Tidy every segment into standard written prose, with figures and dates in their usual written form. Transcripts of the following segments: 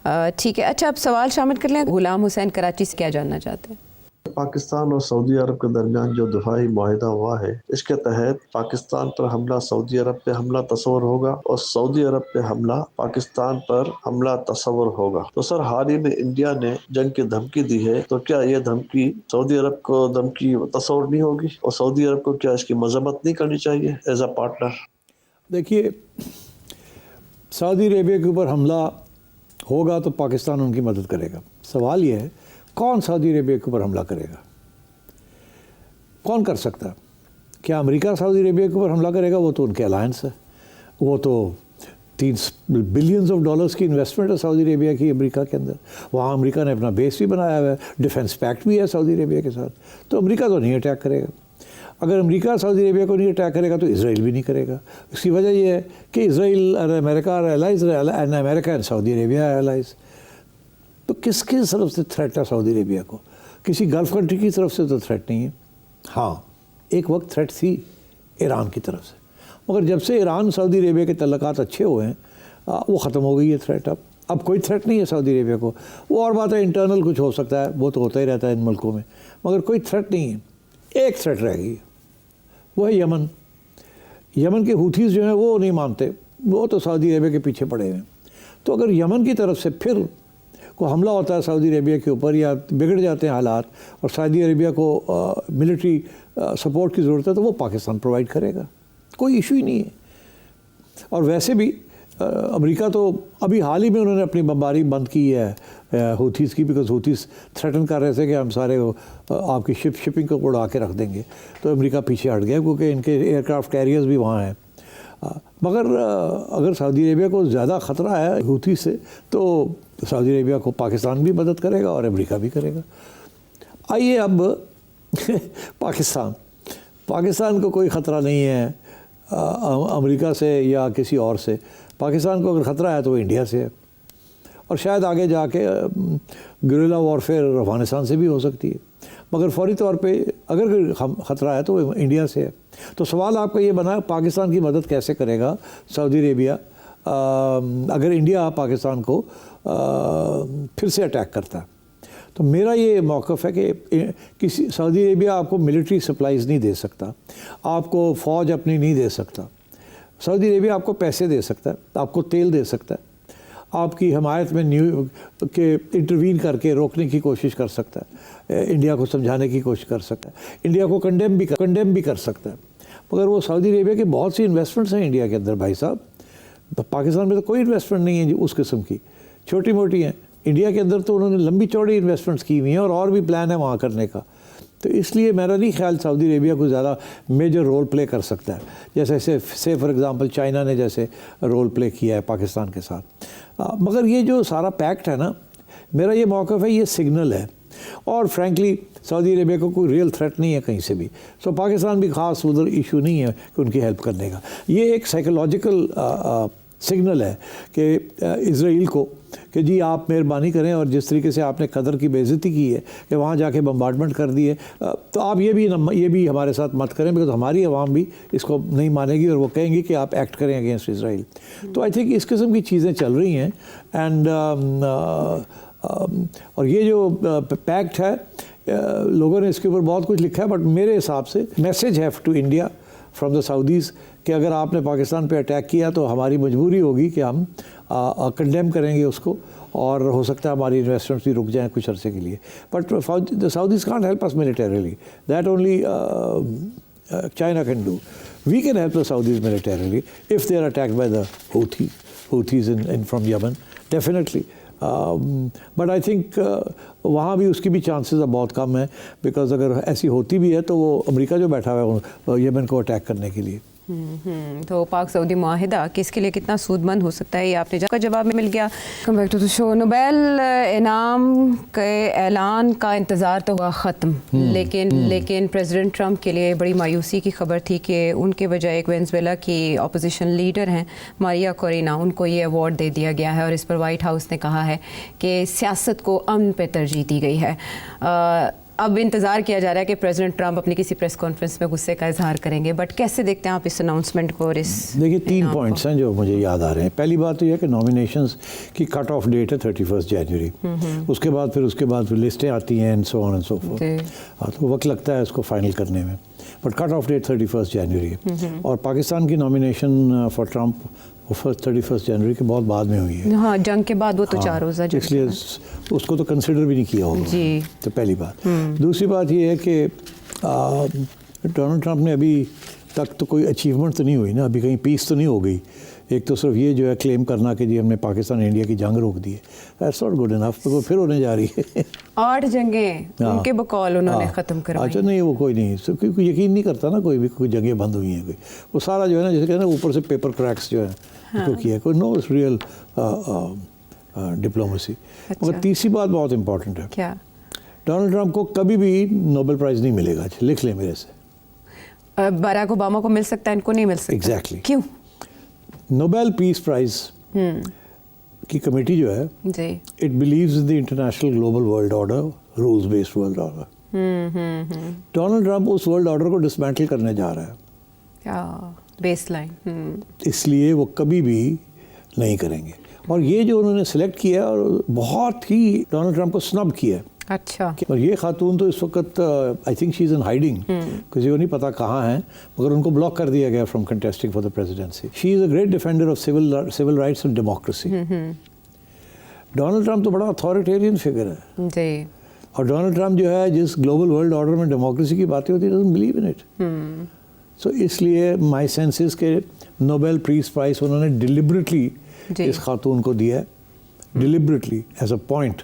ٹھیک ہے، اچھا اب سوال شامل کر لیں. غلام حسین کراچی سے کیا جاننا چاہتے ہیں؟ پاکستان اور سعودی عرب کے درمیان جو دفاعی معاہدہ ہوا ہے، اس کے تحت پاکستان پر حملہ سعودی عرب پہ حملہ تصور ہوگا اور سعودی عرب پہ حملہ پاکستان پر حملہ تصور ہوگا. تو سر، حال ہی میں انڈیا نے جنگ کی دھمکی دی ہے، تو کیا یہ دھمکی سعودی عرب کو دھمکی تصور نہیں ہوگی؟ اور سعودی عرب کو کیا اس کی مذمت نہیں کرنی چاہیے ایز اے پارٹنر؟ دیکھیے، سعودی عربیہ کے اوپر حملہ ہوگا تو پاکستان ان کی مدد کرے گا. سوال یہ ہے کون سعودی عربیہ کے اوپر حملہ کرے گا؟ کون کر سکتا ہے؟ کیا امریکہ سعودی عربیہ کے اوپر حملہ کرے گا؟ وہ تو ان کے الائنس ہے، وہ تو $3 بلین کی انویسٹمنٹ ہے سعودی عربیہ کی امریکہ کے اندر. وہاں امریکہ نے اپنا بیس بھی بنایا ہوا ہے، ڈیفنس پیکٹ بھی ہے سعودی عربیہ کے ساتھ. تو امریکہ تو نہیں اٹیک کرے گا. اگر امریکہ سعودی عربیہ کو نہیں اٹیک کرے گا تو اسرائیل بھی نہیں کرے گا. اس کی وجہ یہ ہے کہ اسرائیل اور امریکہ اور allies, and America and Saudi Arabia allies. تو کس طرف سے تھریٹ ہے سعودی عربیہ کو؟ کسی گلف کنٹری کی طرف سے تو تھریٹ نہیں ہے. ہاں، ایک وقت تھریٹ تھی ایران کی طرف سے، مگر جب سے ایران سعودی عربیہ کے تعلقات اچھے ہوئے ہیں وہ ختم ہو گئی ہے تھریٹ. اب کوئی تھریٹ نہیں ہے سعودی عربیہ کو. وہ اور بات ہے انٹرنل کچھ ہو سکتا ہے، وہ تو ہوتا ہی رہتا ہے ان ملکوں میں، مگر کوئی تھریٹ نہیں ہے. ایک تھریٹ رہ گئی ہے، وہ ہے یمن. یمن کے ہوتھیز جو ہیں وہ نہیں مانتے، وہ تو سعودی عربیہ کے پیچھے پڑے ہوئے ہیں. تو اگر یمن کی طرف سے پھر کو حملہ ہوتا ہے سعودی عربیہ کے اوپر، یا بگڑ جاتے ہیں حالات اور سعودی عربیہ کو ملٹری سپورٹ کی ضرورت ہے، تو وہ پاکستان پرووائڈ کرے گا. کوئی ایشو ہی نہیں ہے. اور ویسے بھی امریکہ تو ابھی حال ہی میں انہوں نے اپنی بمباری بند کی ہے ہوتھیز کی، بیکاز ہوتھیز تھریٹن کر رہے تھے کہ ہم سارے آپ کی شپنگ کو اڑا کے رکھ دیں گے. تو امریکہ پیچھے ہٹ گیا کیونکہ ان کے ایئر کرافٹ کیریئرز بھی وہاں ہیں. مگر اگر سعودی عربیہ کو زیادہ خطرہ ہے ہوتھی سے تو سعودی عربیہ کو پاکستان بھی مدد کرے گا اور امریکہ بھی کرے گا. آئیے اب پاکستان کو کوئی خطرہ نہیں ہے امریکہ سے یا کسی اور سے. پاکستان کو اگر خطرہ ہے تو وہ انڈیا سے ہے، اور شاید آگے جا کے گریلا وارفیئر افغانستان سے بھی ہو سکتی ہے. مگر فوری طور پہ اگر خطرہ ہے تو وہ انڈیا سے ہے. تو سوال آپ کا یہ بنا پاکستان کی مدد کیسے کرے گا سعودی عربیہ اگر انڈیا پاکستان کو پھر سے اٹیک کرتا ہے. تو میرا یہ موقف ہے کہ سعودی عربیہ آپ کو ملٹری سپلائیز نہیں دے سکتا، آپ کو فوج اپنی نہیں دے سکتا. سعودی عربیہ آپ کو پیسے دے سکتا ہے، آپ کو تیل دے سکتا ہے، آپ کی حمایت میں کہ انٹروین کر کے روکنے کی کوشش کر سکتا ہے، انڈیا کو سمجھانے کی کوشش کر سکتا ہے، انڈیا کو کنڈیم بھی کر سکتا ہے. مگر وہ سعودی عربیہ کی بہت سی انویسٹمنٹس ہیں انڈیا کے اندر بھائی صاحب. پاکستان میں تو کوئی انویسٹمنٹ نہیں ہے اس قسم کی، چھوٹی موٹی ہیں. انڈیا کے اندر تو انہوں نے لمبی چوڑی انویسٹمنٹس کی ہوئی ہیں اور بھی پلان ہے وہاں کرنے کا. تو اس لیے میرا نہیں خیال سعودی عربیہ کو زیادہ میجر رول پلے کر سکتا ہے، جیسے فار ایگزامپل چائنا نے جیسے رول پلے کیا ہے پاکستان کے ساتھ. مگر یہ جو سارا پیکٹ ہے نا، میرا یہ موقف ہے یہ سگنل ہے، اور فرینکلی سعودی عربیہ کو کوئی ریئل تھریٹ نہیں ہے کہیں سے بھی. سو پاکستان بھی خاص ادھر ایشو نہیں ہے کہ ان کی ہیلپ کرنے کا. یہ ایک سائیکولوجیکل سگنل ہے کہ اسرائیل کو کہ جی آپ مہربانی کریں، اور جس طریقے سے آپ نے قطر کی بے عزتی کی ہے کہ وہاں جا کے بمبارڈمنٹ کر دی ہے، تو آپ یہ بھی ہمارے ساتھ مت کریں، بیکاز ہماری عوام بھی اس کو نہیں مانے گی اور وہ کہیں گی کہ آپ ایکٹ کریں اگینسٹ اسرائیل. تو آئی تھنک اس قسم کی چیزیں چل رہی ہیں. اینڈ اور یہ جو پیکٹ ہے لوگوں نے اس کے اوپر بہت کچھ لکھا ہے، بٹ میرے حساب سے میسیج ہے to India from the Saudis کہ اگر آپ نے پاکستان پہ اٹیک کیا تو ہماری مجبوری ہوگی کہ ہم کنڈیم کریں گے اس کو، اور ہو سکتا ہے ہماری انویسٹمنٹس بھی رک جائیں کچھ عرصے کے لیے. But the Saudis can't help us militarily. That only China can do. We can help the Saudis militarily if they are attacked by the Houthis from Yemen, definitely. But I think وہاں بھی اس کی بھی chances اب بہت کم ہیں، because اگر ایسی ہوتی بھی ہے تو وہ امریکہ جو بیٹھا ہوا ہے یمن کو اٹیک کرنے کے لیے. تو پاک سعودی معاہدہ کس کے لیے کتنا سود مند ہو سکتا ہے، یہ آپ نے کا جواب میں مل گیا. Come back to the show. Nobel انعام کے اعلان کا انتظار تو ہوا ختم، لیکن پریزیڈنٹ ٹرمپ کے لیے بڑی مایوسی کی خبر تھی کہ ان کے بجائے ایک وینزویلا کی اپوزیشن لیڈر ہیں ماریا کورینا، ان کو یہ ایوارڈ دے دیا گیا ہے، اور اس پر وائٹ ہاؤس نے کہا ہے کہ سیاست کو امن پہ ترجیح دی گئی ہے. اب انتظار کیا جا رہا ہے کہ پریزیڈنٹ ٹرمپ اپنی کسی پریس کانفرنس میں غصے کا اظہار کریں گے, بٹ کیسے دیکھتے ہیں آپ اس اناؤنسمنٹ کو؟ اور اس دیکھیے 3 پوائنٹس ہیں جو مجھے یاد آ رہے ہیں. پہلی بات تو یہ ہے کہ نامینیشنز کی کٹ آف ڈیٹ ہے 31 جنوری. اس کے بعد پھر لسٹیں آتی ہیں and so on and so forth. تو وقت لگتا ہے اس کو فائنل کرنے میں, بٹ کٹ آف ڈیٹ 31 جنوری ہے. اور پاکستان کی نامینیشن فار ٹرمپ وہ 31 جنوری کے بہت بعد میں ہوئی ہے. ہاں, جنگ کے بعد وہ تو 4 روزہ اس لیے اس کو تو کنسیڈر بھی نہیں کیا ہوگا جی. تو پہلی بات. دوسری بات یہ ہے کہ ڈونلڈ ٹرمپ نے ابھی تک تو کوئی اچیومنٹ تو نہیں ہوئی نا, ابھی کہیں پیس تو نہیں ہو گئی. ایک تو صرف یہ جو ہے کلیم کرنا کہ جی ہم نے پاکستان انڈیا کی جنگ روک دی ہے, دیٹس ناٹ گڈ انف. تو پھر ہونے جا رہی ہے 8 جنگیں ان کے بقول انہوں نے ختم کروائی. اچھا نہیں, وہ کوئی نہیں, کیونکہ یقین نہیں کرتا نا کوئی بھی کوئی جنگیں بند ہوئی ہیں. کوئی وہ سارا جو ہے نا جیسے کہتے ہیں اوپر سے پیپر کریکس جو ہے کو کیا, کوئی نو ریئل ڈپلومیسی. مگر تیسری بات بہت امپورٹنٹ ہے, کیا؟ ڈونلڈ ٹرمپ کو کبھی بھی نوبل پرائز نہیں ملے گا. لکھ لیں میرے سے. باراک اوباما کو مل سکتا ہے, ان کو نہیں مل سکتا. ایگزیکٹلی. کیوں؟ نوبل پیس پرائز کی کمیٹی جو ہے جی, it believes in the international global world order, rules based world order. Donald Trump اس ورلڈ آرڈر کو ڈسمینٹل کرنے جا رہا ہے. Base line. اس لیے وہ کبھی بھی نہیں کریں گے. اور یہ جو انہوں نے سلیکٹ کیا ہے اور بہت ہی ڈونلڈ ٹرمپ کو سنب کیا ہے. اچھا. اور یہ خاتون تو اس وقت I think she is in hiding, کسی کو نہیں پتا کہاں ہیں, مگر ان کو بلاک کر دیا گیا from contesting for the presidency. She is a great defender of civil rights and democracy. Donald Trump تو بڑا اتھارٹیرین فگر ہے جی, اور ڈونلڈ ٹرمپ جو ہے جس گلوبل ورلڈ آرڈر میں ڈیموکریسی کی باتیں ہوتی ہے ڈزنٹ بلیو ان اٹ. سو اس لیے مائی سینسز کے نوبل پیس پرائز انہوں نے ڈیلیبریٹلی اس خاتون کو دیا ہے, ڈیلیبریٹلی ایز اے پوائنٹ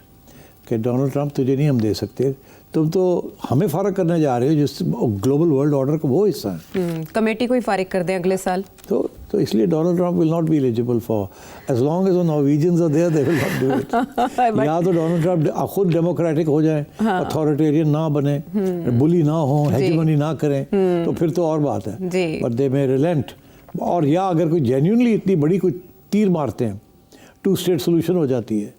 کہ ڈونلڈ ٹرمپ تجھے نہیں ہم دے سکتے, تم تو ہمیں فارغ کرنے جا رہے ہو جس گلوبل ورلڈ آرڈر کا وہ حصہ ہے. کمیٹی کو ہی فارغ کر دیں اگلے سال. تو اس لیے Donald Trump will not be eligible for as long as Norwegians are there, they will not do it. یا تو ڈونلڈ ٹرمپ خود ڈیموکریٹک ہو جائیں, اتھارٹیرین نہ بنے, بلی نہ ہوں, ہیجمنی نہ کریں, تو پھر تو اور بات ہے. بٹ دے میں ریلنٹ. اور یا اگر کوئی جینیونلی اتنی بڑی کوئی تیر مارتے ہیں, 2 اسٹیٹ سولوشن ہو جاتی ہے,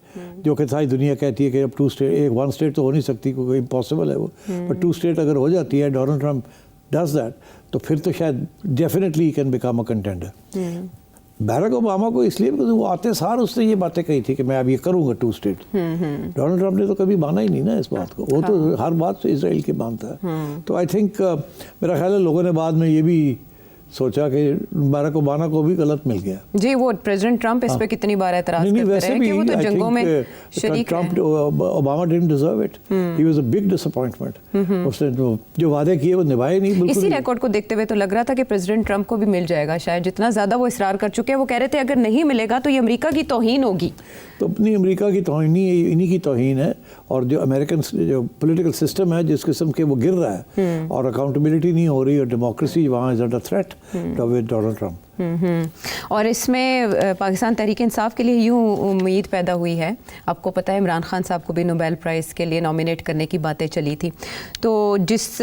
جو کہ ساری دنیا کہتی ہے کہ اب 2 اسٹیٹ, 1 اسٹیٹ تو ہو نہیں سکتی کیونکہ امپاسبل ہے وہ, بٹ 2 اسٹیٹ اگر ہو جاتی ہے, ڈونلڈ ٹرمپ ڈز دیٹ, تو پھر تو شاید definitely can become a contender. Barack Obama کو اس لیے وہ آتے سار اس نے یہ باتیں کہی تھی کہ میں اب یہ کروں گا 2 اسٹیٹ. ڈونلڈ ٹرمپ نے تو کبھی مانا ہی نہیں نا اس بات کو, وہ تو ہر بات سے اسرائیل کی مانتا ہے. تو آئی تھنک میرا خیال ہے لوگوں نے بعد میں یہ بھی سوچا کہ باراک اوباما کو بھی غلط مل گیا. جی, وہ پریزیڈنٹ ٹرمپ اس پہ کتنی بار اعتراض کرتے رہے کہ وہ تو جنگوں میں شریک ہیں. Obama didn't deserve it. He was a big disappointment. اس نے جو وعدے کیے وہ نبھائے نہیں بالکل. اسی ریکارڈ کو دیکھتے ہوئے تو لگ رہا تھا کہ پریزیڈنٹ ٹرمپ کو بھی مل جائے گا شاید, جتنا زیادہ وہ اصرار کر چکے ہیں. وہ کہہ رہے تھے اگر نہیں ملے گا تو یہ امریکہ کی توہین ہوگی. تو اپنی امریکہ کی توہین انہی کی توہین ہے, اور جو امریکن جو پولیٹیکل سسٹم ہے جس قسم کے وہ گر رہا ہے, اور اکاؤنٹیبلٹی نہیں ہو رہی, اور ڈیموکریسی وہاں is under threat with Donald Trump. اور اس میں پاکستان تحریک انصاف کے لیے یوں امید پیدا ہوئی ہے, آپ کو پتہ ہے عمران خان صاحب کو بھی نوبیل پرائز کے لیے نامینیٹ کرنے کی باتیں چلی تھی. تو جس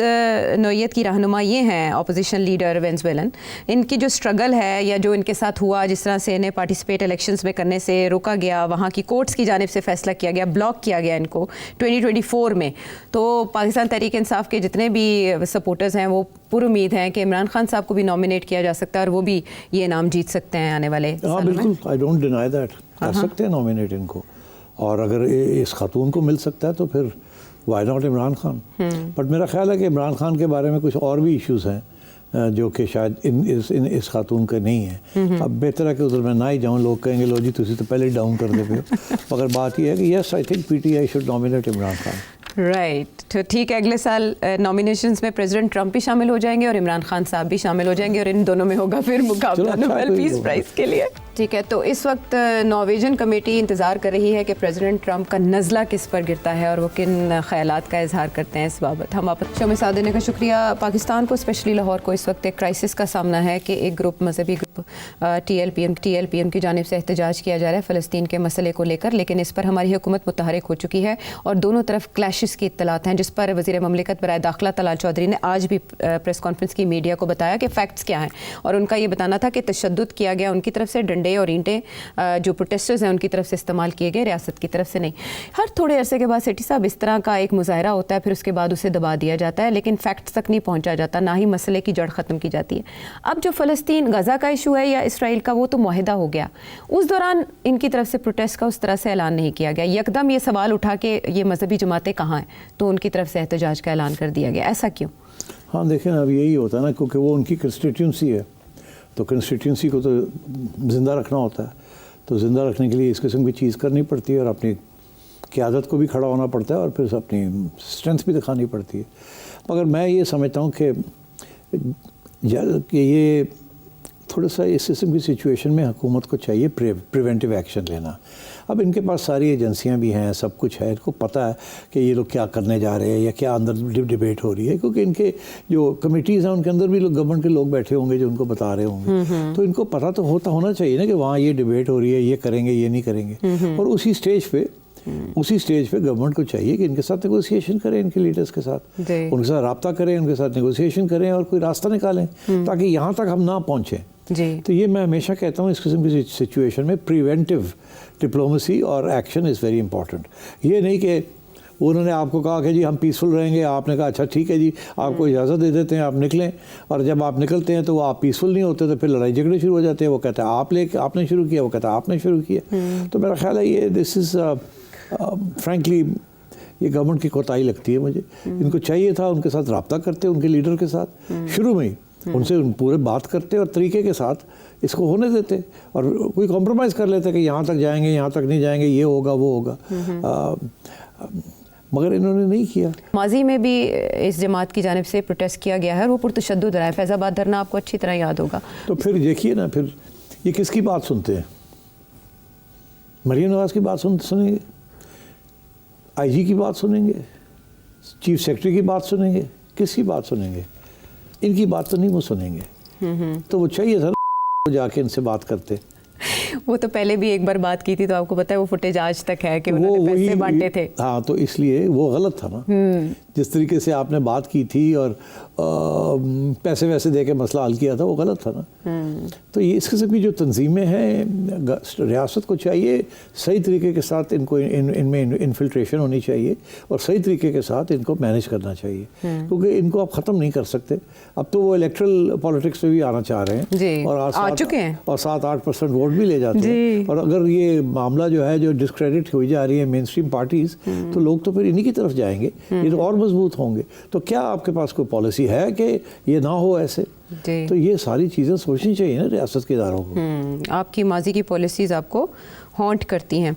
نوعیت کی رہنما یہ ہیں اپوزیشن لیڈر وینزویلن, ان کی جو اسٹرگل ہے یا جو ان کے ساتھ ہوا, جس طرح سے انہیں پارٹیسپیٹ الیکشنز میں کرنے سے روکا گیا, وہاں کی کورٹس کی جانب سے فیصلہ کیا گیا, بلاک کیا گیا ان کو 2024 میں, تو پاکستان تحریک انصاف کے جتنے بھی سپورٹرز ہیں وہ پر امید ہیں کہ عمران خان صاحب کو بھی نامینیٹ کیا جا سکتا ہے اور وہ بھی یہ انعام جیت سکتے ہیں آنے والے سالوں میں. بالکل, آئی ڈونٹ ڈینائی دیٹ, کر سکتے ہیں نامینیٹ ان کو, اور اگر اس خاتون کو مل سکتا ہے تو پھر why not Imran Khan. But میرا خیال ہے کہ عمران خان کے بارے میں کچھ اور بھی ایشوز ہیں جو کہ شاید اس خاتون کے نہیں ہیں. اب بہتر ہے کہ ادھر میں نہ ہی جاؤں, لوگ کہیں گے لو جی تسی تو پہلے ڈاؤن کر دے پے ہو. مگر بات یہ ہے کہ yes I think P T I should nominate Imran Khan. Right, تو ٹھیک ہے, اگلے سال نامینیشنز میں پریزیڈنٹ ٹرمپ بھی شامل ہو جائیں گے اور عمران خان صاحب بھی شامل ہو جائیں گے, اور ان دونوں میں ہوگا پھر مقابلہ نوبیل پیس پرائز کے لیے. ٹھیک ہے, تو اس وقت نارویجن کمیٹی انتظار کر رہی ہے کہ پریزیڈنٹ ٹرمپ کا نزلہ کس پر گرتا ہے اور وہ کن خیالات کا اظہار کرتے ہیں اس بابت. ہم آپ شو میں ساتھ دینے کا شکریہ. پاکستان کو اسپیشلی لاہور کو اس وقت ایک کرائسس کا سامنا ہے کہ ایک گروپ, مذہبی group T L P M کی جانب سے احتجاج کیا جا رہا ہے فلسطین کے مسئلے کو لے کر, لیکن اس پر ہماری حکومت متحرک ہو چکی ہے اور دونوں طرف کلیشز کی اطلاعات ہیں, جس پر وزیر مملکت برائے داخلہ طلال چودھری نے آج بھی پریس کانفرنس کی میڈیا کو بتایا کہ فیکٹس کیا ہیں, اور ان کا یہ بتانا تھا کہ تشدد کیا گیا ان کی طرف سے, ڈنڈے ڈنڈے اور اینٹیں جو پروٹیسٹرز ہیں ان کی طرف سے استعمال کیے گئے، ریاست کی طرف سے نہیں. ہر تھوڑے عرصے کے بعد سیٹھی صاحب اس طرح کا ایک مظاہرہ ہوتا ہے، پھر اس کے بعد اسے دبا دیا جاتا ہے، لیکن فیکٹس تک نہیں پہنچا جاتا، نہ ہی مسئلے کی جڑ ختم کی جاتی ہے. اب جو فلسطین غزہ کا ایشو ہے یا اسرائیل کا، وہ تو معاہدہ ہو گیا، اس دوران ان کی طرف سے پروٹیسٹ کا اس طرح سے اعلان نہیں کیا گیا. یکدم یہ سوال اٹھا کہ یہ مذہبی جماعتیں کہاں ہیں، تو ان کی طرف سے احتجاج کا اعلان کر دیا گیا. ایسا کیوں؟ ہاں دیکھیں اب یہی ہوتا ہے نا، کیونکہ وہ ان کی کنسٹیٹیونسی ہے، تو کنسٹیٹیونسی کو تو زندہ رکھنا ہوتا ہے. تو زندہ رکھنے کے لیے اس قسم کی چیز کرنی پڑتی ہے، اور اپنی قیادت کو بھی کھڑا ہونا پڑتا ہے، اور پھر اپنی اسٹرینتھ بھی دکھانی پڑتی ہے. مگر میں یہ سمجھتا ہوں کہ یہ تھوڑا سا اس قسم کی سچویشن میں حکومت کو چاہیے پریونٹیو ایکشن لینا. اب ان کے پاس ساری ایجنسیاں بھی ہیں، سب کچھ ہے، ان کو پتہ ہے کہ یہ لوگ کیا کرنے جا رہے ہیں یا کیا اندر ڈبیٹ ہو رہی ہے، کیونکہ ان کے جو کمیٹیز ہیں ان کے اندر بھی لوگ گورنمنٹ کے لوگ بیٹھے ہوں گے جو ان کو بتا رہے ہوں گے. تو ان کو پتہ تو ہونا چاہیے نا کہ وہاں یہ ڈبیٹ ہو رہی ہے، یہ کریں گے یہ نہیں کریں گے. اور اسی اسٹیج پہ گورنمنٹ کو چاہیے کہ ان کے ساتھ نیگوسیشن کریں، ان کے لیڈرز کے ساتھ ان کے ساتھ رابطہ کریں، ان کے ساتھ نیگوسیشن کریں اور کوئی راستہ نکالیں تاکہ یہاں تک ہم نہ پہنچیں. تو یہ میں ہمیشہ کہتا ہوں اس قسم کی سچویشن میں پریونٹیو ڈپلومیسی اور ایکشن از ویری امپورٹنٹ. یہ نہیں کہ انہوں نے آپ کو کہا کہ جی ہم پیسفل رہیں گے، آپ نے کہا اچھا ٹھیک ہے جی آپ کو اجازت دے دیتے ہیں آپ نکلیں، اور جب آپ نکلتے ہیں تو وہ آپ پیسفل نہیں ہوتے، تو پھر لڑائی جھگڑے شروع ہو جاتے ہیں. وہ کہتا ہے آپ نے شروع کیا، وہ کہتا ہے آپ نے شروع کیا. تو میرا خیال ہے یہ دس از فرینکلی یہ گورنمنٹ کی کوتاہی لگتی ہے مجھے. ان کو چاہیے تھا ان کے ساتھ رابطہ کرتے، ان کے لیڈر کے ساتھ شروع میں ہی ان سے پورے بات کرتے اور طریقے کے ساتھ اس کو ہونے دیتے، اور کوئی کمپرومائز کر لیتے کہ یہاں تک جائیں گے یہاں تک نہیں جائیں گے، یہ ہوگا وہ ہوگا. مگر انہوں نے نہیں کیا. ماضی میں بھی اس جماعت کی جانب سے پروٹیسٹ کیا گیا ہے اور وہ پرتشدد رہا ہے. فیض آباد دھرنا آپ کو اچھی طرح یاد ہوگا. تو پھر دیکھیے نا، پھر یہ کس کی بات سنتے ہیں؟ مریم نواز کی بات سنیں گے، آئی جی کی بات سنیں گے، چیف سیکرٹری کی بات سنیں گے، کس کی بات سنیں گے؟ ان کی بات تو نہیں وہ سنیں گے. تو وہ چاہیے تھا جا کے ان سے بات کرتے. وہ تو پہلے بھی ایک بار بات کی تھی، تو آپ کو پتہ ہے وہ فوٹیج آج تک ہے کہ انہوں نے پیسے بانٹے تھے. ہاں تو اس لیے وہ غلط تھا نا، جس طریقے سے آپ نے بات کی تھی اور پیسے ویسے دے کے مسئلہ حل کیا تھا، وہ غلط تھا نا. تو یہ اس قسم کی جو تنظیمیں ہیں، ریاست کو چاہیے صحیح طریقے کے ساتھ ان کو ان میں انفلٹریشن ہونی چاہیے اور صحیح طریقے کے ساتھ ان کو مینیج کرنا چاہیے، کیونکہ ان کو آپ ختم نہیں کر سکتے. اب تو وہ الیکٹرل پالیٹکس میں بھی آنا چاہ رہے ہیں اور آ چکے ہیں، اور 7-8% ووٹ بھی لے جاتے ہیں. اور اگر یہ معاملہ جو ہے جو ڈسکریڈٹ ہوئی جا رہی ہے مین اسٹریم پارٹیز، تو لوگ تو پھر انہی کی طرف جائیں گے، یہ تو اور مضبوط ہوں گے. تو کیا آپ کے پاس کوئی پالیسی ہے کہ یہ نہ ہو ایسے؟ تو یہ ساری چیزیں سوچنی چاہیے نا ریاست کے اداروں کو. آپ کی ماضی کی پالیسیز آپ کو ہانٹ کرتی ہیں.